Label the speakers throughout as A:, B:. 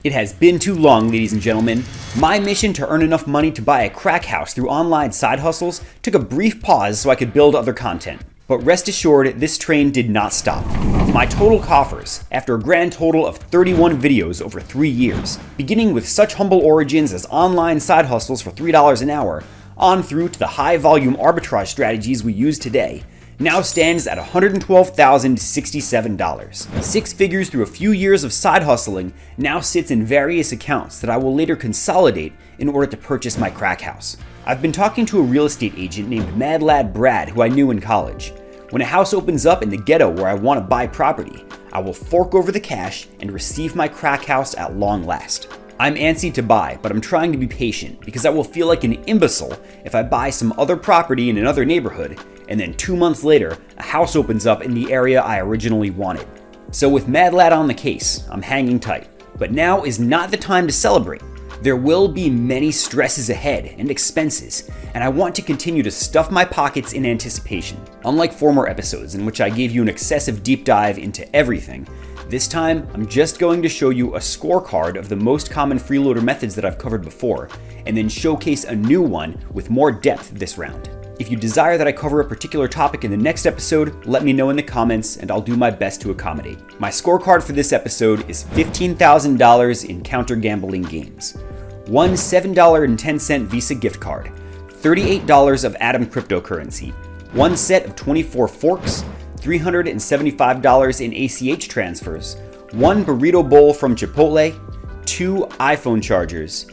A: It has been too long, ladies and gentlemen. My mission to earn enough money to buy a crack house through online side hustles took a brief pause so I could build other content. But rest assured, this train did not stop. My total coffers, after a grand total of 31 videos over 3 years, beginning with such humble origins as online side hustles for $3 an hour, on through to the high volume arbitrage strategies we use today, now stands at $112,067. 6 figures through a few years of side hustling now sits in various accounts that I will later consolidate in order to purchase my crack house. I've been talking to a real estate agent named Mad Lad Brad, who I knew in college. When a house opens up in the ghetto where I want to buy property, I will fork over the cash and receive my crack house at long last. I'm antsy to buy, but I'm trying to be patient because I will feel like an imbecile if I buy some other property in another neighborhood and then 2 months later, a house opens up in the area I originally wanted. So with Mad Lad on the case, I'm hanging tight. But now is not the time to celebrate. There will be many stresses ahead and expenses, and I want to continue to stuff my pockets in anticipation. Unlike former episodes in which I gave you an excessive deep dive into everything, this time I'm just going to show you a scorecard of the most common freeloader methods that I've covered before, and then showcase a new one with more depth this round. If you desire that I cover a particular topic in the next episode, let me know in the comments and I'll do my best to accommodate. My scorecard for this episode is $15,000 in counter gambling games, one $7.10 Visa gift card, $38 of Atom cryptocurrency, one set of 24 forks, $375 in ACH transfers, one burrito bowl from Chipotle, 2 iPhone chargers,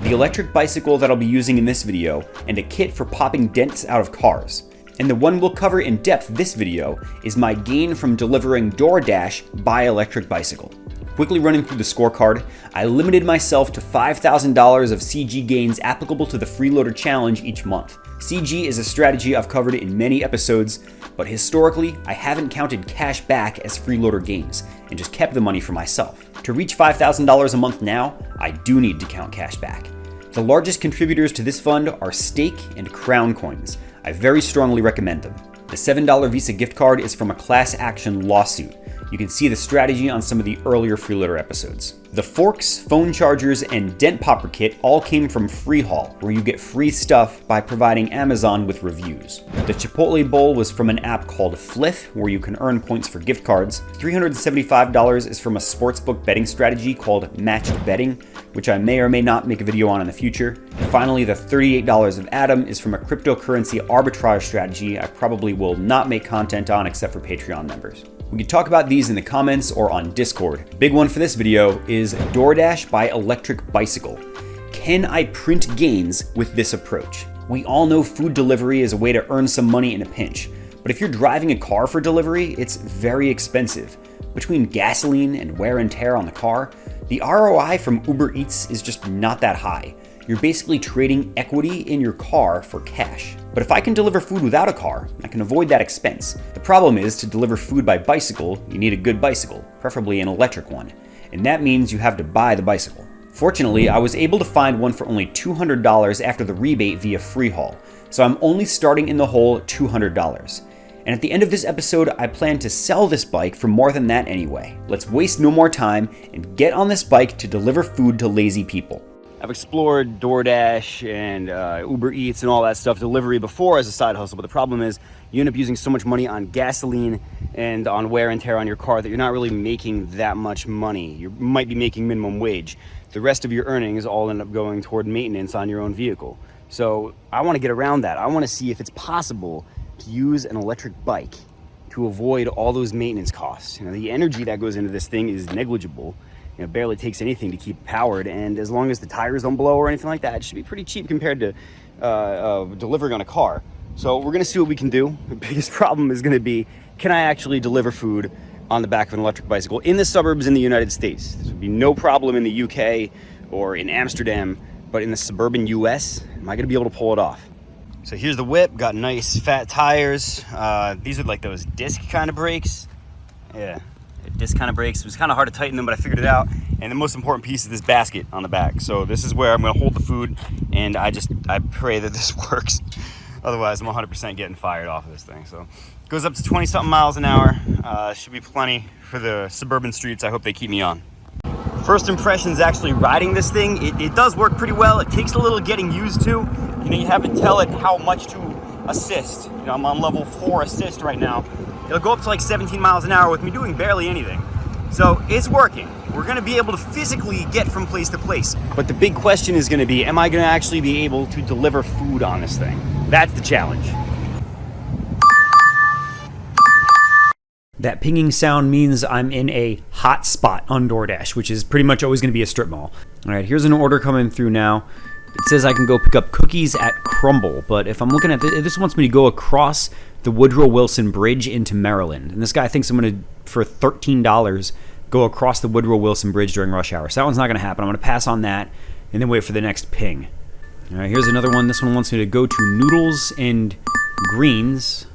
A: the electric bicycle that I'll be using in this video, and a kit for popping dents out of cars. And the one we'll cover in depth this video is my gain from delivering DoorDash by electric bicycle. Quickly running through the scorecard, I limited myself to $5,000 of CG gains applicable to the Freeloader challenge each month. CG is a strategy I've covered in many episodes, but historically, I haven't counted cash back as Freeloader gains and just kept the money for myself. To reach $5,000 a month now, I do need to count cash back. The largest contributors to this fund are Stake and Crown Coins. I very strongly recommend them. The $7 Visa gift card is from a class action lawsuit. You can see the strategy on some of the earlier Freeloader episodes. The forks, phone chargers, and dent popper kit all came from Freehaul, where you get free stuff by providing Amazon with reviews. The Chipotle bowl was from an app called Fliff, where you can earn points for gift cards. $375 is from a sportsbook betting strategy called Matched Betting, which I may or may not make a video on in the future. And finally, the $38 of Atom is from a cryptocurrency arbitrage strategy I probably will not make content on except for Patreon members. We can talk about these in the comments or on Discord. The big one for this video is DoorDash by electric bicycle. Can I print gains with this approach? We all know food delivery is a way to earn some money in a pinch, but if you're driving a car for delivery, it's very expensive. Between gasoline and wear and tear on the car, the ROI from Uber Eats is just not that high. You're basically trading equity in your car for cash. But if I can deliver food without a car, I can avoid that expense. The problem is, to deliver food by bicycle, you need a good bicycle, preferably an electric one. And that means you have to buy the bicycle. Fortunately, I was able to find one for only $200 after the rebate via Freehaul, so I'm only starting in the hole at $200. And at the end of this episode, I plan to sell this bike for more than that anyway. Let's waste no more time and get on this bike to deliver food to lazy people. I've explored DoorDash and Uber Eats and all that stuff, delivery before as a side hustle, but the problem is you end up using so much money on gasoline and on wear and tear on your car that you're not really making that much money. You might be making minimum wage. The rest of your earnings all end up going toward maintenance on your own vehicle. So I want to get around that. I want to see if it's possible to use an electric bike to avoid all those maintenance costs. You know, the energy that goes into this thing is negligible. It barely takes anything to keep it powered, and as long as the tires don't blow or anything like that, it should be pretty cheap compared to delivering on a car. So we're gonna see what we can do. The biggest problem is gonna be, can I actually deliver food on the back of an electric bicycle in the suburbs in the United States? This would be no problem in the UK or in Amsterdam, but in the suburban US, am I gonna be able to pull it off? So here's the whip, got nice fat tires. These are like those disc kind of brakes. Yeah. Disc kind of brakes. It was kind of hard to tighten them, but I figured it out. And the most important piece is this basket on the back. So this is where I'm going to hold the food, and I pray that this works. Otherwise, I'm 100% getting fired off of this thing. So it goes up to 20-something miles an hour. Should be plenty for the suburban streets. I hope they keep me on. First impressions actually riding this thing, it does work pretty well. It takes a little getting used to. You know, you have to tell it how much to assist. You know, I'm on level 4 assist right now. It'll go up to like 17 miles an hour with me doing barely anything. So it's working. We're gonna be able to physically get from place to place. But the big question is gonna be, am I gonna actually be able to deliver food on this thing? That's the challenge. That pinging sound means I'm in a hot spot on DoorDash, which is pretty much always gonna be a strip mall. All right, here's an order coming through now. It says I can go pick up cookies at Crumble, but if I'm looking at this wants me to go across the Woodrow Wilson Bridge into Maryland. And this guy thinks I'm gonna, for $13, go across the Woodrow Wilson Bridge during rush hour. So that one's not gonna happen. I'm gonna pass on that and then wait for the next ping. All right, here's another one. This one wants me to go to Noodles and Greens.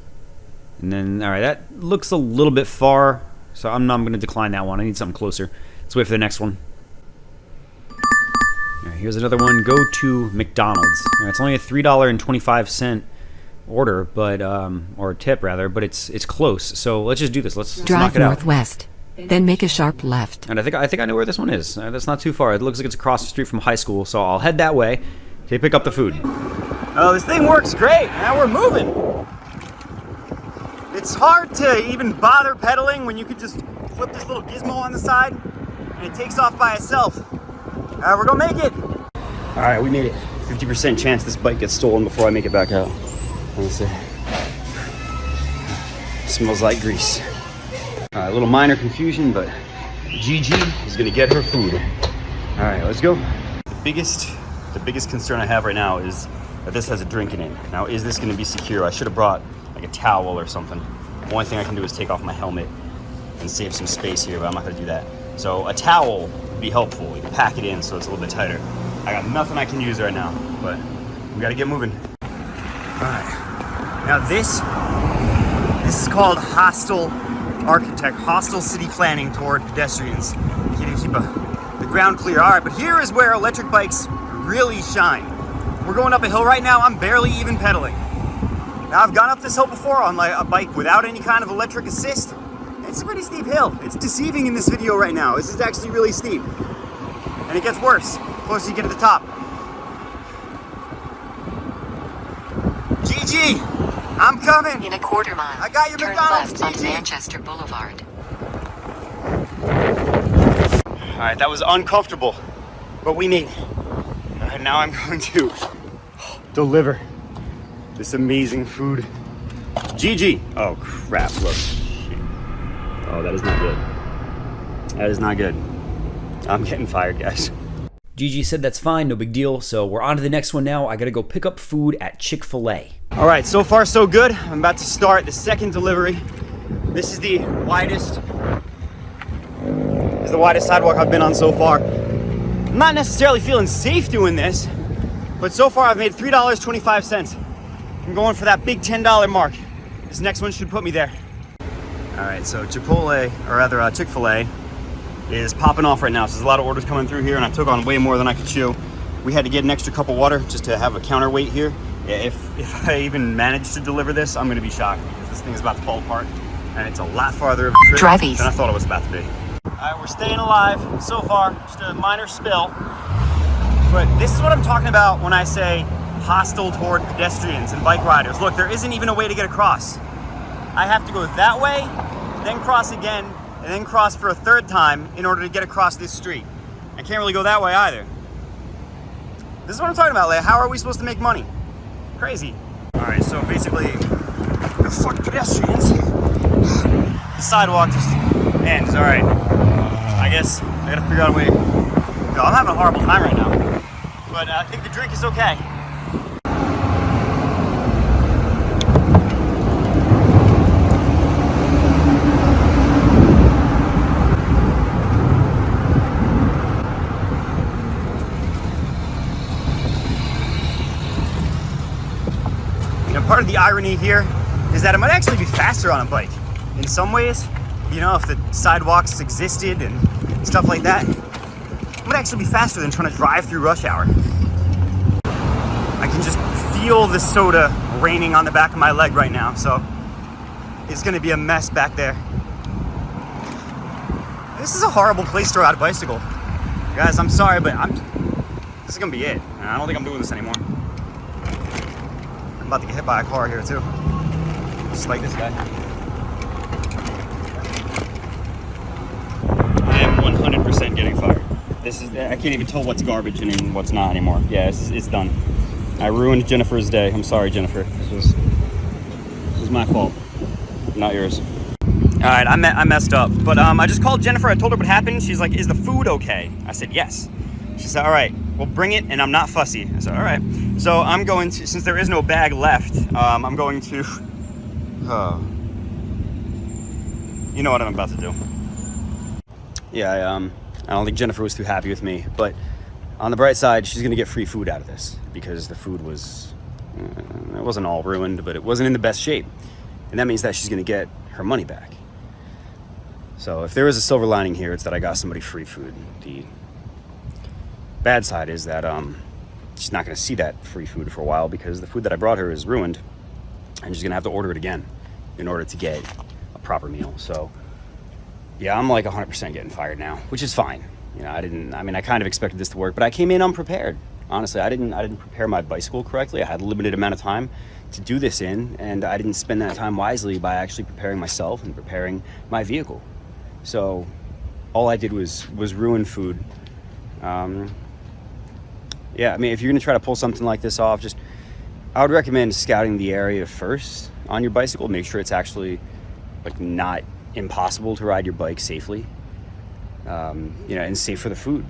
A: And then, all right, that looks a little bit far, so I'm gonna decline that one. I need something closer. Let's wait for the next one. All right, here's another one. Go to McDonald's. All right, it's only a $3.25 order, but or tip rather, but it's close. So let's just do this. Let's knock it out.
B: Drive northwest, then make a sharp left.
A: And I think I know where this one is. That's not too far. It looks like it's across the street from high school, so I'll head that way to pick up the food. Oh, this thing works great. Now we're moving. It's hard to even bother pedaling when you could just flip this little gizmo on the side and it takes off by itself. We're gonna make it. All right, we made it. 50% chance this bike gets stolen before I make it back out. Let's see. Smells like grease. All right, a little minor confusion, but Gigi is gonna get her food. All right, let's go. The biggest concern I have right now is that this has a drink in it. Now, is this gonna be secure? I should have brought like a towel or something. The only thing I can do is take off my helmet and save some space here, but I'm not gonna do that. So a towel would be helpful. You can pack it in so it's a little bit tighter. I got nothing I can use right now, but we gotta get moving. All right, now this is called hostile city planning toward pedestrians. You need to keep the ground clear. All right, but here is where electric bikes really shine. We're going up a hill right now. I'm barely even pedaling. Now, I've gone up this hill before on like a bike without any kind of electric assist. It's a pretty steep hill. It's deceiving in this video right now. This is actually really steep. And it gets worse the closer you get to the top. Gigi, I'm coming.
B: In a quarter mile,
A: I got your
B: turn
A: McDonald's,
B: left onto
A: Gigi.
B: Manchester Boulevard.
A: All right, that was uncomfortable, but we made it. All right, now I'm going to deliver this amazing food. Gigi. Oh crap, look. Shit. Oh, that is not good. That is not good. I'm getting fired, guys. Gigi said that's fine, no big deal. So we're on to the next one now. I gotta go pick up food at Chick-fil-A. All right, so far so good. I'm about to start the second delivery. This is the widest sidewalk I've been on so far. I'm not necessarily feeling safe doing this, but so far I've made $3.25. I'm going for that big $10 mark. This next one should put me there. All right, so Chick-fil-A is popping off right now. So there's a lot of orders coming through here, and I took on way more than I could chew. We had to get an extra cup of water just to have a counterweight here. Yeah, if I even manage to deliver this, I'm gonna be shocked because this thing is about to fall apart, and it's a lot farther of a trip than I thought it was about to be. All right, we're staying alive so far. Just a minor spill, but this is what I'm talking about when I say hostile toward pedestrians and bike riders. Look, there isn't even a way to get across. I have to go that way, then cross again, and then cross for a third time in order to get across this street. I can't really go that way either. This is what I'm talking about, like, how are we supposed to make money? Crazy. All right, so basically, the fuck pedestrians. The sidewalk just ends, all right. I guess I gotta figure out a way. No, I'm having a horrible time right now, but I think the drink is okay. Part of the irony here is that it might actually be faster on a bike. In some ways, you know, if the sidewalks existed and stuff like that, it might actually be faster than trying to drive through rush hour. I can just feel the soda raining on the back of my leg right now, so it's gonna be a mess back there. This is a horrible place to ride a bicycle. Guys, I'm sorry, but this is gonna be it. I don't think I'm doing this anymore. I'm about to get hit by a car here too. Just like this guy. I am 100% getting fired. This is, I can't even tell what's garbage and what's not anymore. Yeah, it's done. I ruined Jennifer's day. I'm sorry, Jennifer. This was my fault, not yours. All right, I messed up, but I just called Jennifer. I told her what happened. She's like, "Is the food okay?" I said, "Yes." She said, "All right, well, bring it, and I'm not fussy." I said, "All right." So I'm going to, since there is no bag left, I'm going to. You know what I'm about to do. Yeah, I don't think Jennifer was too happy with me, but on the bright side, she's gonna get free food out of this because the food was, it wasn't all ruined, but it wasn't in the best shape, and that means that she's gonna get her money back. So if there is a silver lining here, it's that I got somebody free food. The bad side is that she's not going to see that free food for a while because the food that I brought her is ruined, and she's going to have to order it again in order to get a proper meal. So yeah, I'm like 100% getting fired now, which is fine. You know, I kind of expected this to work, but I came in unprepared. Honestly, I didn't prepare my bicycle correctly. I had a limited amount of time to do this in, and I didn't spend that time wisely by actually preparing myself and preparing my vehicle. So all I did was ruin food. Yeah, I mean, if you're gonna try to pull something like this off, I would recommend scouting the area first on your bicycle. Make sure it's actually like not impossible to ride your bike safely, you know, and safe for the food,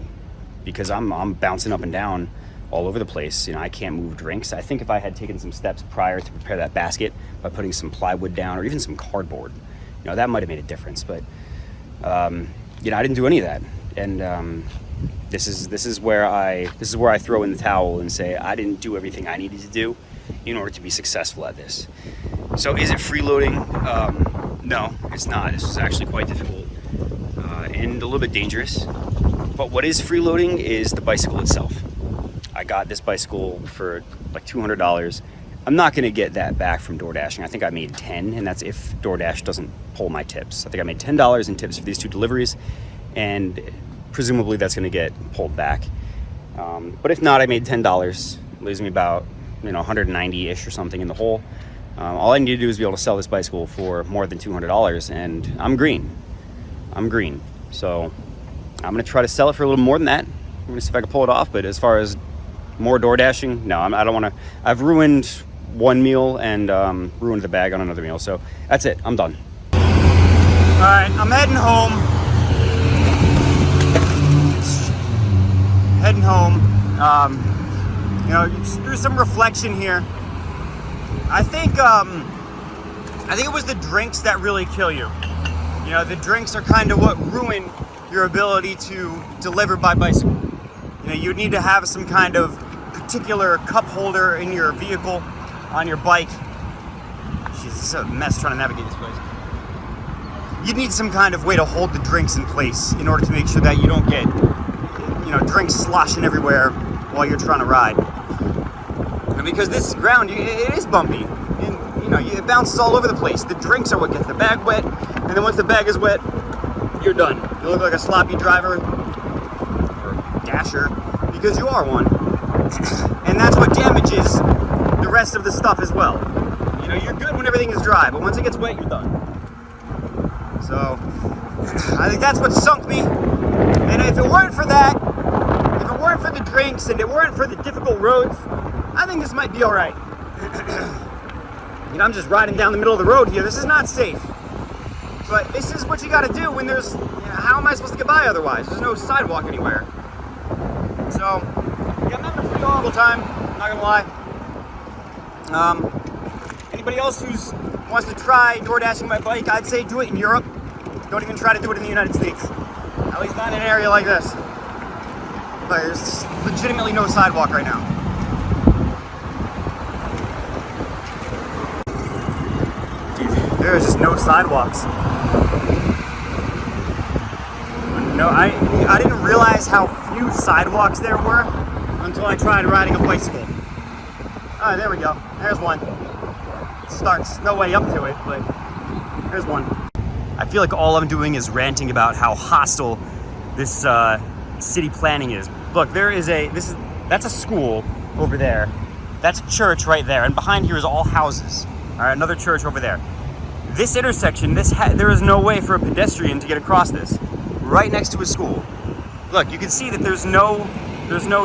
A: because I'm bouncing up and down all over the place. You know, I can't move drinks. I think if I had taken some steps prior to prepare that basket by putting some plywood down or even some cardboard, you know, that might have made a difference. But you know, I didn't do any of that, and this is where I throw in the towel and say I didn't do everything I needed to do in order to be successful at this. So is it freeloading? No, it's not. This was actually quite difficult and a little bit dangerous. But what is freeloading is the bicycle itself. I got this bicycle for like $200. I'm not going to get that back from DoorDashing. I think I made 10, and that's if DoorDash doesn't pull my tips. I think I made $10 in tips for these 2 deliveries, and presumably that's going to get pulled back. But if not, I made $10. Leaves me about, you know, 190-ish or something in the hole. All I need to do is be able to sell this bicycle for more than $200, and I'm green. So I'm going to try to sell it for a little more than that. I'm going to see if I can pull it off. But as far as more door dashing, no, I don't want to. I've ruined one meal and ruined the bag on another meal. So that's it. I'm done. All right, I'm heading home. You know, just through some reflection here, I think it was the drinks that really kill you. You know, the drinks are kind of what ruin your ability to deliver by bicycle. You know, you need to have some kind of particular cup holder in your vehicle, on your bike. Jeez, it's a mess trying to navigate this place. You need some kind of way to hold the drinks in place in order to make sure that you don't get, you know, drinks sloshing everywhere while you're trying to ride. And because this ground, it is bumpy, and you know, it bounces all over the place. The drinks are what gets the bag wet, and then once the bag is wet, you're done. You look like a sloppy driver or dasher, because you are one. And that's what damages the rest of the stuff as well. You know, you're good when everything is dry, but once it gets wet, you're done. So I think that's what sunk me. And if it weren't for that, if it weren't for the drinks and it weren't for the difficult roads, I think this might be all right. You know, I'm just riding down the middle of the road here. This is not safe. But this is what you got to do when there's, you know, how am I supposed to get by otherwise? There's no sidewalk anywhere. So, yeah, I'm having a pretty horrible time, not gonna lie. Anybody else who wants to try DoorDashing my bike, I'd say do it in Europe. Don't even try to do it in the United States. At least not in an area like this. But there's legitimately no sidewalk right now. Dude, there is just no sidewalks. No, I didn't realize how few sidewalks there were until I tried riding a bicycle. Alright, there we go. There's one. It starts no way up to it, but there's one. I feel like all I'm doing is ranting about how hostile this city planning is. Look, that's a school over there. That's a church right there, and behind here is all houses. All right, another church over there. This intersection, there is no way for a pedestrian to get across this. Right next to a school. Look, you can see that there's no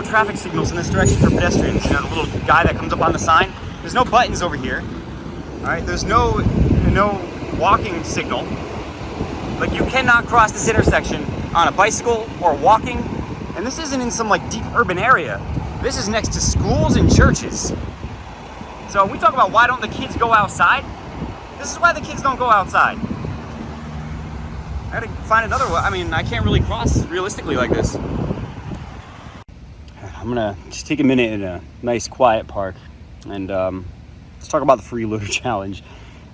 A: traffic signals in this direction for pedestrians. You know, the little guy that comes up on the sign. There's no buttons over here. All right, there's no walking signal. Like, you cannot cross this intersection on a bicycle or walking. And this isn't in some like deep urban area. This is next to schools and churches. So we talk about why don't the kids go outside? This is why the kids don't go outside. I gotta find another way. I mean, I can't really cross realistically like this. I'm gonna just take a minute in a nice quiet park and let's talk about the Freeloader challenge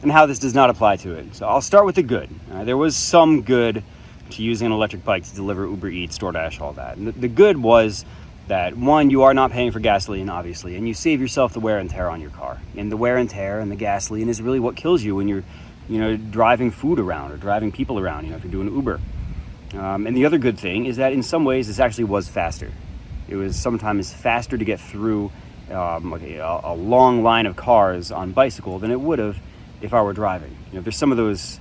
A: and how this does not apply to it. So I'll start with the good. There was some good to using an electric bike to deliver Uber Eats, DoorDash, all that. And the good was that, one, you are not paying for gasoline, obviously, and you save yourself the wear and tear on your car. And the wear and tear and the gasoline is really what kills you when you're, driving food around or driving people around, if you're doing Uber. And the other good thing is that in some ways this actually was faster. It was sometimes faster to get through a long line of cars on bicycle than it would have if I were driving. There's some of those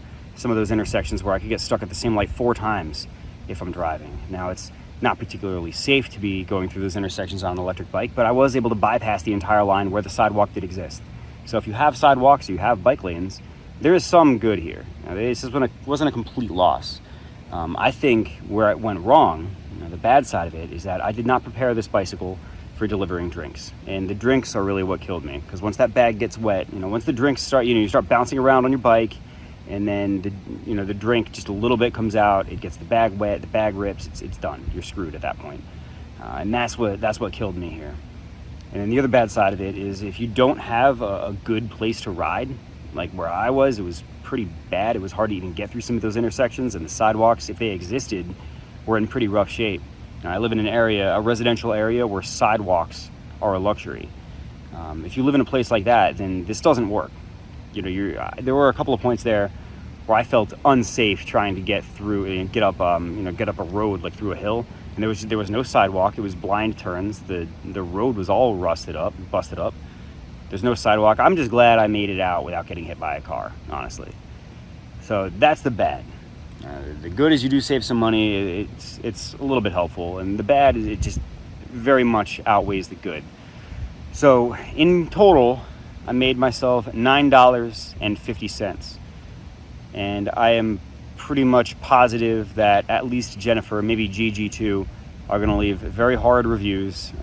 A: intersections where I could get stuck at the same light 4 times if I'm driving. Now, it's not particularly safe to be going through those intersections on an electric bike, but I was able to bypass the entire line where the sidewalk did exist. So if you have sidewalks, you have bike lanes, there is some good here. This wasn't a complete loss. I think where it went wrong, the bad side of it, is that I did not prepare this bicycle for delivering drinks. And the drinks are really what killed me, because once that bag gets wet, once the drinks start, you start bouncing around on your bike, and then the drink just a little bit comes out, it gets the bag wet, the bag rips, it's done. You're screwed at that point. And that's what killed me here. And then the other bad side of it is if you don't have a good place to ride, like where I was, it was pretty bad. It was hard to even get through some of those intersections, and the sidewalks, if they existed, were in pretty rough shape. Now, I live in a residential area where sidewalks are a luxury. If you live in a place like that, then this doesn't work. There were a couple of points there where I felt unsafe trying to get through and get up a road like through a hill, and there was no sidewalk. It was blind turns. The road was all busted up. There's no sidewalk. I'm just glad I made it out without getting hit by a car, honestly. So that's the bad. The good is you do save some money. It's a little bit helpful, and the bad is it just very much outweighs the good. So in total, I made myself $9.50, and I am pretty much positive that at least Jennifer, maybe Gigi too, are going to leave very hard reviews.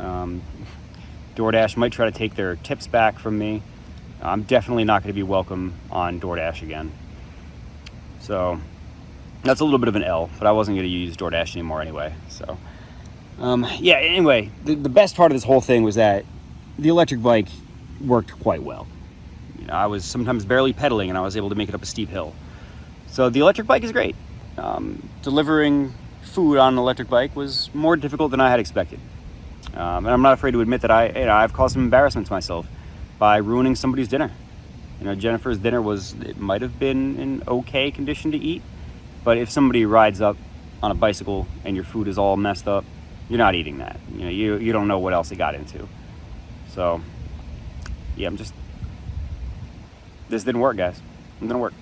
A: DoorDash might try to take their tips back from me. I'm definitely not going to be welcome on DoorDash again. So that's a little bit of an L, but I wasn't going to use DoorDash anymore anyway. So anyway, the best part of this whole thing was that the electric bike worked quite well. I was sometimes barely pedaling, and I was able to make it up a steep hill. So the electric bike is great. Delivering food on an electric bike was more difficult than I had expected. And I'm not afraid to admit that I've caused some embarrassment to myself by ruining somebody's dinner. Jennifer's dinner might have been in okay condition to eat, but if somebody rides up on a bicycle and your food is all messed up, you're not eating that. You don't know what else it got into. So, yeah, this didn't work, guys. It didn't work.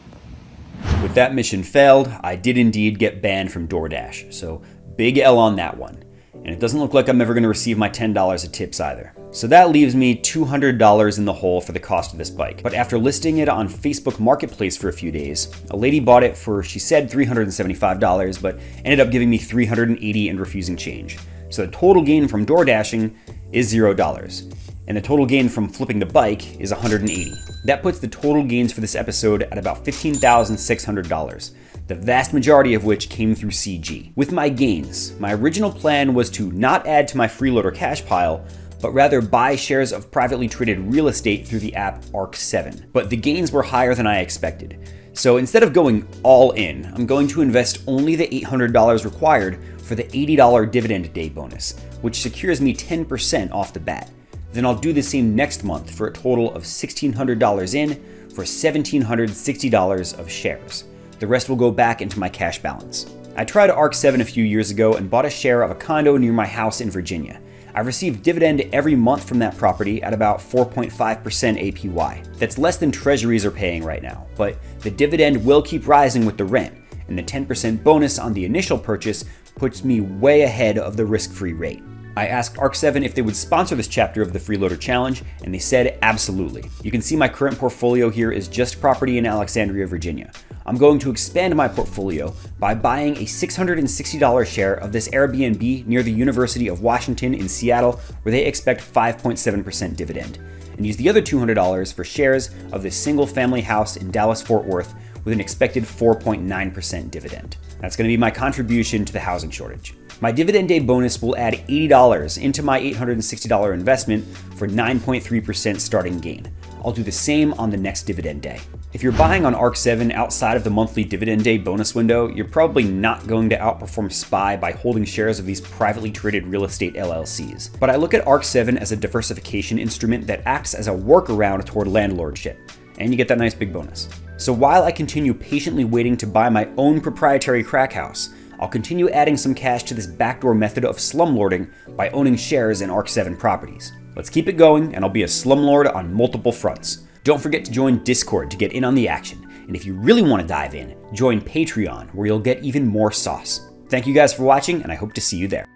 C: With that mission failed, I did indeed get banned from DoorDash, so big L on that one. And it doesn't look like I'm ever going to receive my $10 of tips either. So that leaves me $200 in the hole for the cost of this bike. But after listing it on Facebook Marketplace for a few days, a lady bought it for, she said, $375, but ended up giving me $380 and refusing change. So the total gain from door dashing is $0. And the total gain from flipping the bike is $180. That puts the total gains for this episode at about $15,600, the vast majority of which came through CG. With my gains, my original plan was to not add to my Freeloader cash pile, but rather buy shares of privately traded real estate through the app Ark7. But the gains were higher than I expected. So instead of going all in, I'm going to invest only the $800 required for the $80 Dividend Day bonus, which secures me 10% off the bat. Then I'll do the same next month for a total of $1,600 in for $1,760 of shares. The rest will go back into my cash balance. I tried Ark7 a few years ago and bought a share of a condo near my house in Virginia. I received dividend every month from that property at about 4.5% APY. That's less than treasuries are paying right now, but the dividend will keep rising with the rent, and the 10% bonus on the initial purchase puts me way ahead of the risk-free rate. I asked Ark7 if they would sponsor this chapter of the Freeloader Challenge, and they said absolutely. You can see my current portfolio here is just property in Alexandria, Virginia. I'm going to expand my portfolio by buying a $660 share of this Airbnb near the University of Washington in Seattle, where they expect 5.7% dividend, and use the other $200 for shares of this single-family house in Dallas-Fort Worth with an expected 4.9% dividend. That's going to be my contribution to the housing shortage. My Dividend Day bonus will add $80 into my $860 investment for 9.3% starting gain. I'll do the same on the next Dividend Day. If you're buying on Ark7 outside of the monthly Dividend Day bonus window, you're probably not going to outperform SPY by holding shares of these privately traded real estate LLCs. But I look at Ark7 as a diversification instrument that acts as a workaround toward landlordship, and you get that nice big bonus. So while I continue patiently waiting to buy my own proprietary crack house, I'll continue adding some cash to this backdoor method of slumlording by owning shares in Ark7 properties. Let's keep it going, and I'll be a slumlord on multiple fronts. Don't forget to join Discord to get in on the action. And if you really want to dive in, join Patreon, where you'll get even more sauce. Thank you guys for watching, and I hope to see you there.